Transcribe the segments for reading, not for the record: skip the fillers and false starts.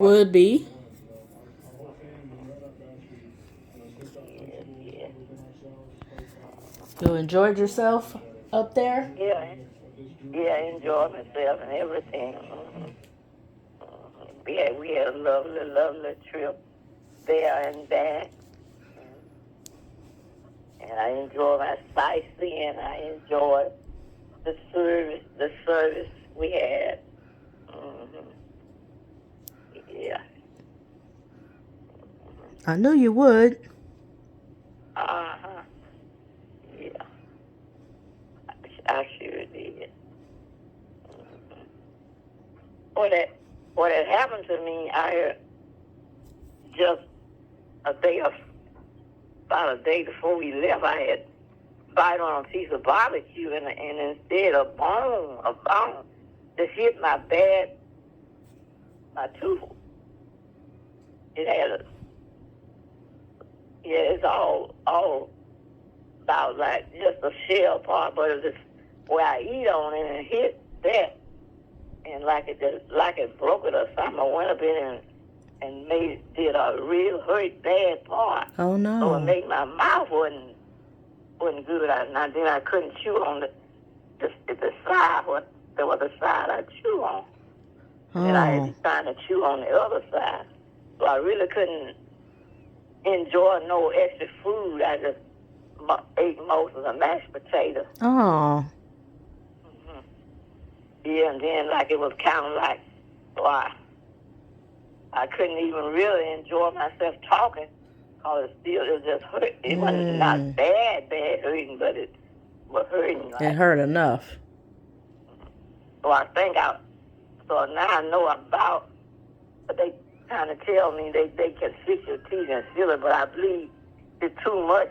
Would be. Yes, yes. You enjoyed yourself up there? Yeah, yeah, I enjoyed myself and everything. We had a lovely, lovely trip there and back. And I enjoyed my sightseeing. I enjoyed the service we had. hmm Yeah. I knew you would. Uh-huh. Yeah. I sure did. Mhm. What had, what had happened to me, I had just a day of, about a day before we left, I had bite on a piece of barbecue and instead a bone just hit my tooth. It had it's all about like just a shell part, but it was just where I eat on it and it hit that, and like it broke it or something. I went up in and did a real hurt bad part. Oh So it no. made my mouth wasn't good. Then I couldn't chew on the side. There was the side I chew on, and then I had Oh. to trying to chew on the other side. So I really couldn't enjoy no extra food. I just ate most of the mashed potatoes. Oh. hmm Yeah, and then like it was kind of like, why I couldn't even really enjoy myself talking, cause it just hurt. It wasn't not Mm. bad hurting, but it was hurting It like. hurt enough. So I think so now I know about, but they kind of tell me they can fix your teeth and seal it, but I believe it's too much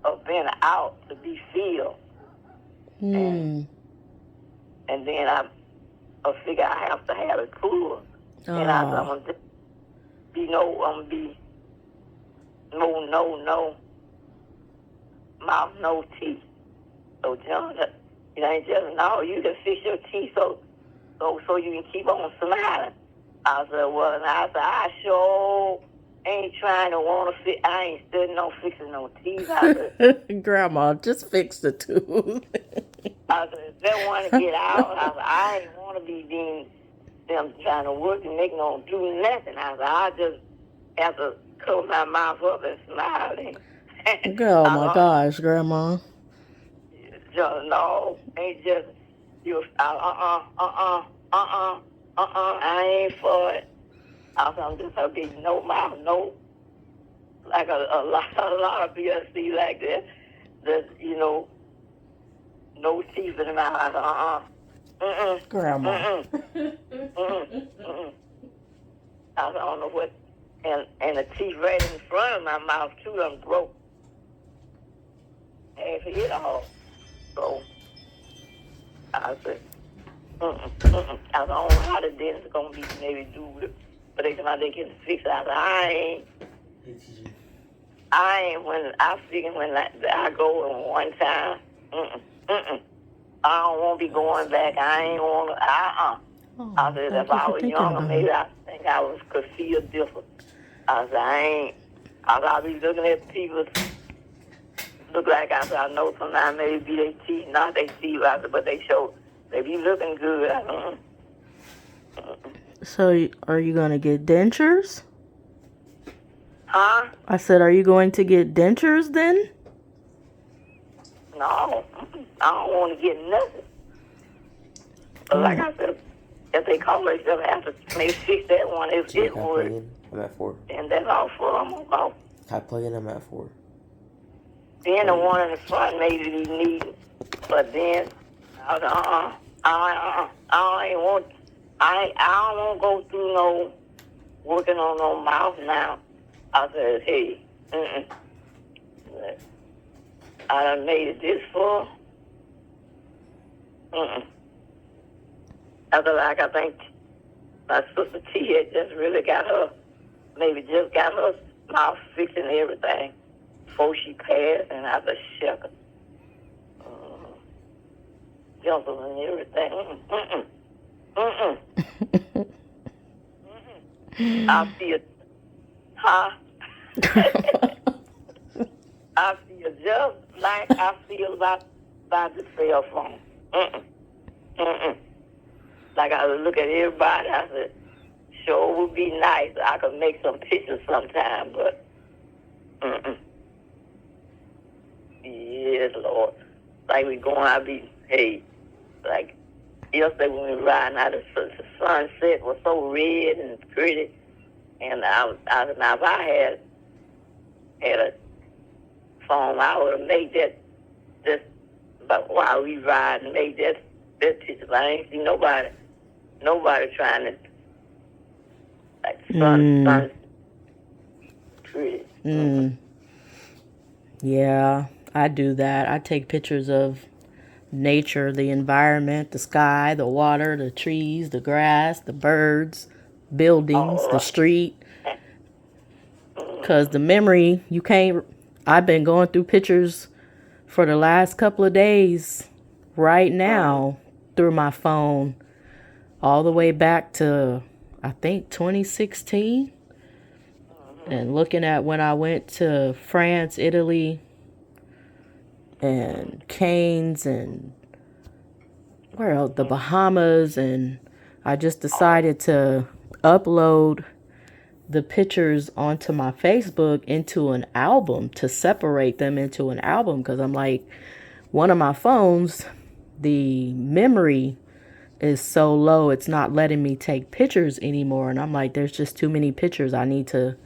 of being out to be filled, and Hmm. and then I figure I have to have it pulled, and I'm Oh. gonna I'm gonna be no mouth, no teeth. So John, it ain't just no. You can fix your teeth so you can keep on smiling. I said, well, and I said, I sure ain't trying to want to fix. I ain't studying on fixing no teeth. Grandma, just fix the tooth. I said, if they want to get out, I ain't want to be them trying to work and they don't do nothing. I said, I just have to cover my mouth up and smile. Oh I my said, gosh, Grandma. just, no, ain't just you. I ain't for it. I said, I'm just gonna be no mouth, no, like a lot of people see like that. That no teeth in the mouth. I said, Grandma. mm. I don't know what, and the teeth right in front of my mouth too done broke half of it all. So I said, I don't know how the dentist gonna be maybe do it, but they said they can fix it. I said, I ain't when I figure when I go in one time, I don't want to be going back. I ain't want to. I Oh, said if thank you I for was thinking younger, about maybe it. I think could feel different. I said I ain't. I be looking at people look like I said I know sometimes maybe they teeth, not they teeth. I said, but they be looking good. I said, So, are you going to get dentures? huh? I said, are you going to get dentures then? No, I don't want to get nothing. But like Oh. I said, if they call themselves after maybe fix that one, if Gee, it can I plug would, in? I'm at 4. and that's all for them. About Can I plug in? I'm at 4. then the Plug in. one in the front maybe be needed, but then I said, I ain't want, I don't want to go through no working on no mouth now. I said, hey, I done made it this far. I think my sister T had just really just got her mouth fixed and everything before she passed, and I just shook her. Dimples and everything. I feel, huh? I feel just like I feel about the cell phone. Mm-mm. Mm-mm. Like I look at everybody, I said, sure would be nice. I could make some pictures sometime, but mm-mm. Yes, Lord. Like we going out, like yesterday when we were riding out, the sunset was so red and pretty, and now if I had a phone, I would have made that, but while we ride and make that picture. But I ain't see nobody trying to like sun pretty. Yeah, I do that. I take pictures of nature, the environment, the sky, the water, the trees, the grass, the birds, buildings, All the right. street. Because the memory, you can't. I've been going through pictures for the last couple of days right now through my phone, all the way back to, I think, 2016. And looking at when I went to France, Italy, and Canes, and where else? The Bahamas. And I just decided to upload the pictures onto my Facebook into an album, to separate them into an album, because I'm like, one of my phones, the memory is so low, it's not letting me take pictures anymore. And I'm like, there's just too many pictures. I need to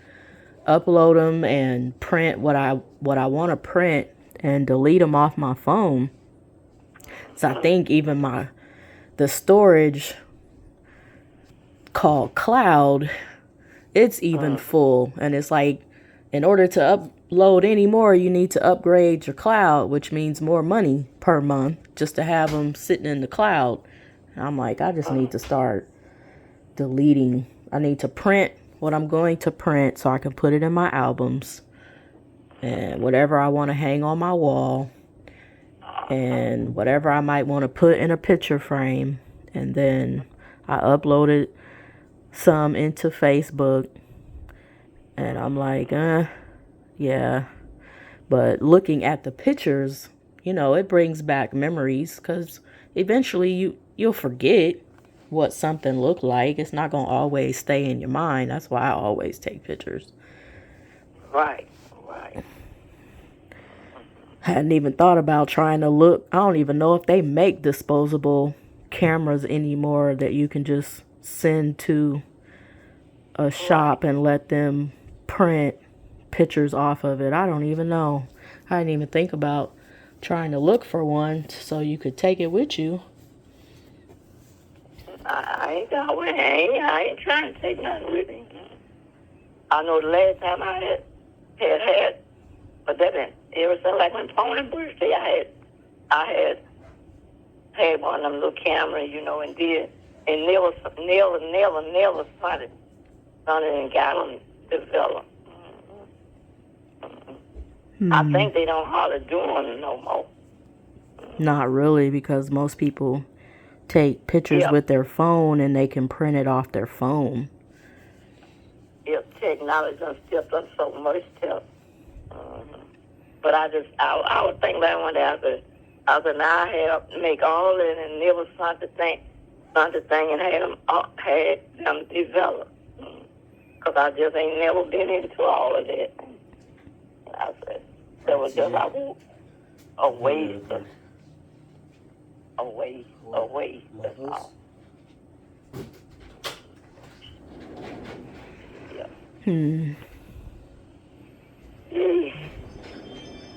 upload them and print what I want to print and delete them off my phone. So I think even the storage called cloud, it's even full. And it's like, in order to upload any more, you need to upgrade your cloud, which means more money per month just to have them sitting in the cloud. And I'm like, I just need to start deleting. I need to print what I'm going to print so I can put it in my albums and whatever I want to hang on my wall and whatever I might want to put in a picture frame. And then I uploaded some into Facebook, and I'm like, yeah. But looking at the pictures, it brings back memories, because eventually you'll forget what something looked like. It's not going to always stay in your mind. That's why I always take pictures. Right. Hadn't even thought about trying to look. I don't even know if they make disposable cameras anymore that you can just send to a shop and let them print pictures off of it. I don't even know. I didn't even think about trying to look for one so you could take it with you. I ain't trying to take nothing with me. I know the last time I had, but that been ever since like when Pony birthday, I had one of them little cameras, and never started and got them developed. I think they don't hardly do them no more. Not really, because most people take pictures with their phone and they can print it off their phone. Technology done stepped up so much stuff. But I would think that one day I said, now I have make all that and never start to think and had them develop. Because I just ain't never been into all of that. And I said, that was just a waste. That's all. Yeah.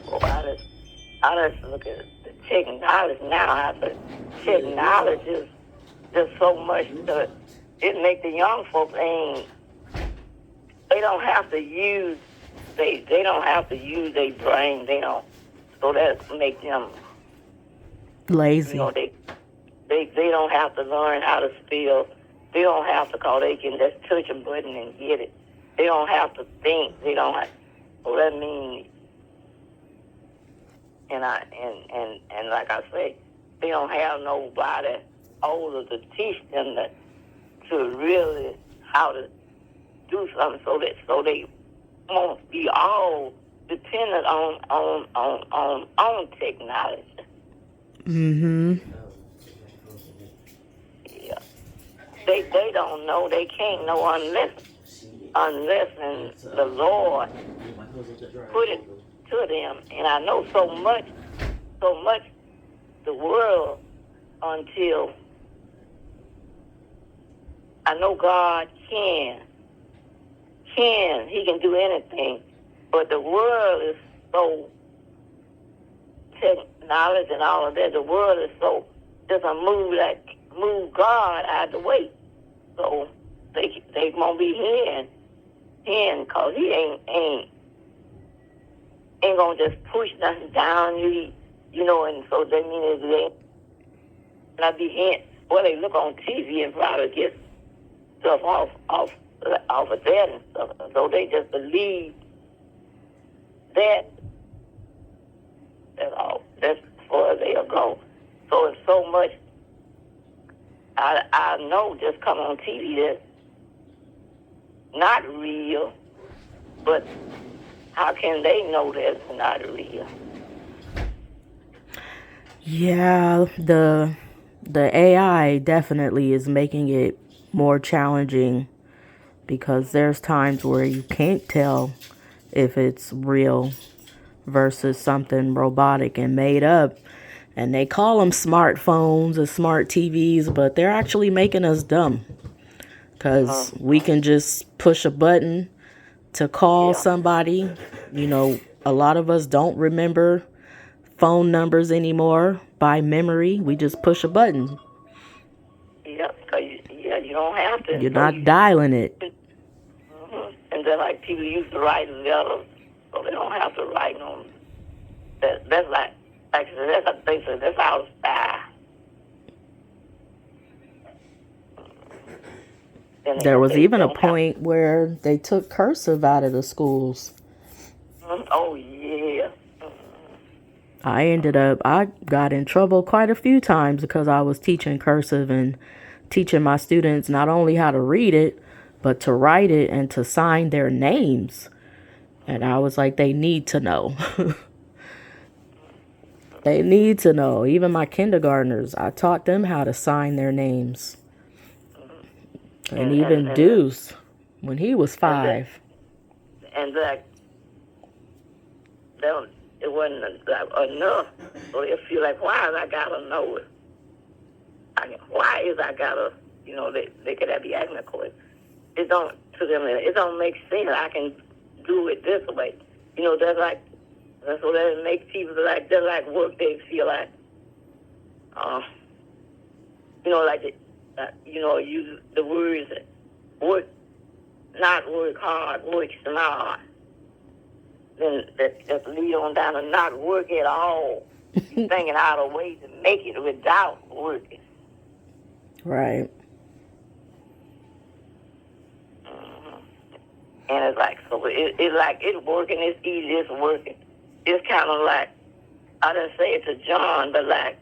Well, I just look at the technology now. I said, technology is just so much that it make the young folks they don't have to use they don't have to use their brain. They don't, so that make them lazy. They don't have to learn how to spell. They don't have to call. They can just touch a button and get it. They don't have to think. They don't have. So that means, and like I say, they don't have nobody older to teach them to really how to do something so they won't be all dependent on technology. Mm-hmm. Yeah. They don't know. They can't know unless the Lord put it to them. And I know so much the world until I know God He can do anything. But the world is so technology and all of that. The world is so doesn't move God out of the way. So they won't be hearing because He ain't gonna just push nothing down you know. And so that means they not be hearing. Well, they look on TV and probably get stuff off of that and stuff. So they just believe that. That's all. That's as far as they'll go. So it's so much. I know just come on TV that's not real, but how can they know that's not real? Yeah, the AI definitely is making it more challenging because there's times where you can't tell if it's real versus something robotic and made up. And they call them smartphones or smart TVs, but they're actually making us dumb because we can just push a button to call somebody. You know, a lot of us don't remember phone numbers anymore by memory. We just push a button. Yeah, because you don't have to. You're not dialing it. And then like people used to write letters, so they don't have to write on. That's like I said, that's our style. There was even a point where they took cursive out of the schools. Oh, yeah. I got in trouble quite a few times because I was teaching cursive and teaching my students not only how to read it, but to write it and to sign their names. And I was like, they need to know. They need to know. Even my kindergartners, I taught them how to sign their names. And even Deuce, when he was 5. And that it wasn't enough. So they feel like, why is I gotta know it? Why is I gotta, you know, they could be asking a question. It don't, to them, it don't make sense. I can do it this way. You know, that's what that makes people like, just like work, they feel like, you know, like, you know, use the words, work, not work hard, work smart. Then that lead on down to not work at all. Thinking out of ways to make it without working. Right. And it's like, so it's like, it's working, it's easy, it's working. It's kind of like, I didn't say it to John, but like,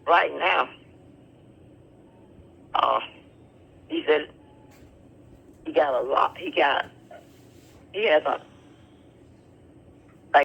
right now, he said he got a lot, he has